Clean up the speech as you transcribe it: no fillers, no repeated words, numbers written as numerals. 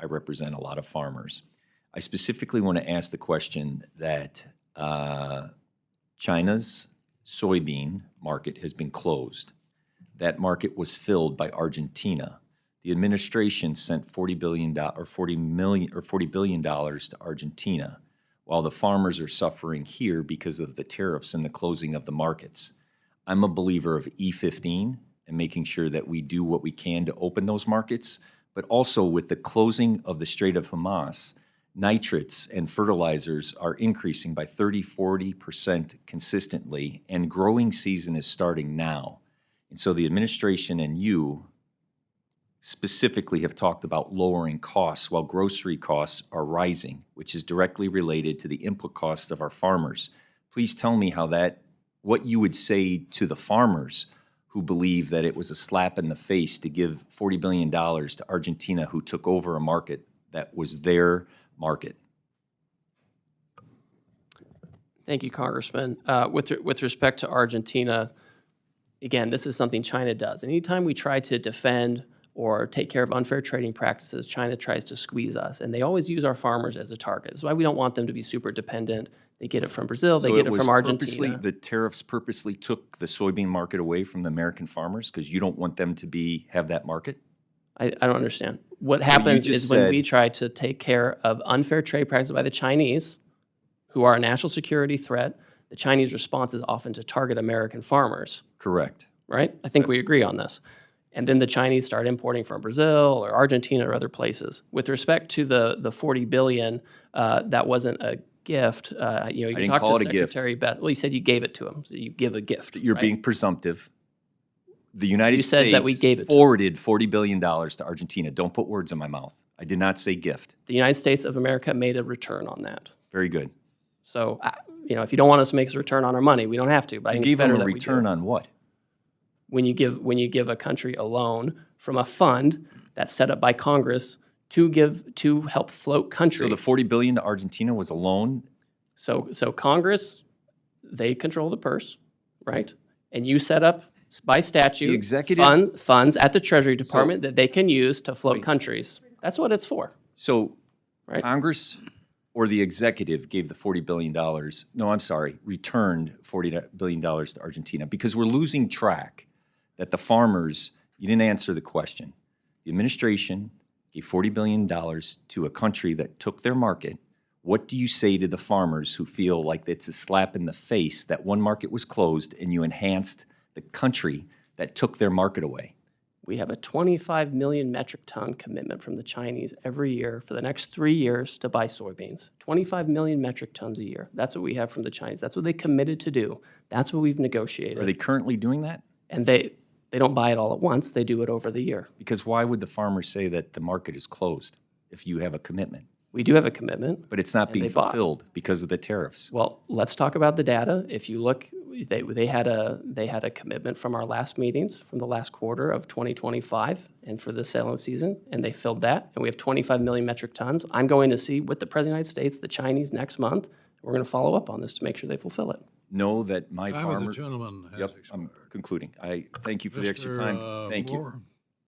I represent a lot of farmers. I specifically want to ask the question that China's soybean market has been closed. That market was filled by Argentina. The administration sent $40 billion to Argentina, while the farmers are suffering here because of the tariffs and the closing of the markets. I'm a believer of E15 and making sure that we do what we can to open those markets, but also with the closing of the Strait of Hormuz, nitrates and fertilizers are increasing by 30–40% consistently, and growing season is starting now. And so the administration and you specifically have talked about lowering costs while grocery costs are rising, which is directly related to the input costs of our farmers. Please tell me what you would say to the farmers who believe that it was a slap in the face to give $40 billion to Argentina, who took over a market that was their market. Thank you, Congressman. With respect to Argentina, again, this is something China does. Anytime we try to defend or take care of unfair trading practices, China tries to squeeze us, and they always use our farmers as a target. That's why we don't want them to be super dependent. They get it from Brazil, they get it from Argentina. The tariffs purposely took the soybean market away from the American farmers because you don't want them to have that market? I don't understand. What happens is when we try to take care of unfair trade practices by the Chinese, who are a national security threat, the Chinese response is often to target American farmers. Correct. Right? I think we agree on this. And then the Chinese start importing from Brazil or Argentina or other places. With respect to the $40 billion, that wasn't a gift. You didn't call it a gift. Secretary Beth. Well, you said you gave it to him, so you give a gift. You're being presumptive. The United States said that we gave it forwarded $40 billion to Argentina. Don't put words in my mouth. I did not say gift. The United States of America made a return on that. Very good. So, if you don't want us to make a return on our money, we don't have to. But I think gave it's better them a that return on what? When you give a country a loan from a fund that's set up by Congress to help float countries. So the $40 billion to Argentina was a loan? So Congress, they control the purse, right? And you set up by statute the executive funds at the Treasury Department that they can use to float countries. That's what it's for. So right? Congress or the executive gave the $40 billion, returned $40 billion to Argentina, because we're losing track that the farmers, you didn't answer the question. The administration gave $40 billion to a country that took their market. What do you say to the farmers who feel like it's a slap in the face that one market was closed and you enhanced the country that took their market away? We have a 25 million metric ton commitment from the Chinese every year for the next 3 years to buy soybeans. 25 million metric tons a year. That's what we have from the Chinese. That's what they committed to do. That's what we've negotiated. Are they currently doing that? And they don't buy it all at once. They do it over the year. Because why would the farmers say that the market is closed if you have a commitment? We do have a commitment. But it's not being fulfilled because of the tariffs. Well, let's talk about the data. If you look, they had a commitment from our last meetings, from the last quarter of 2025 and for the selling season, and they filled that. And we have 25 million metric tons. I'm going to see with the President of the United States, the Chinese next month. We're going to follow up on this to make sure they fulfill it. Know that my farmers. The gentleman has Yep, I'm concluding. I thank you for the extra time. Thank you.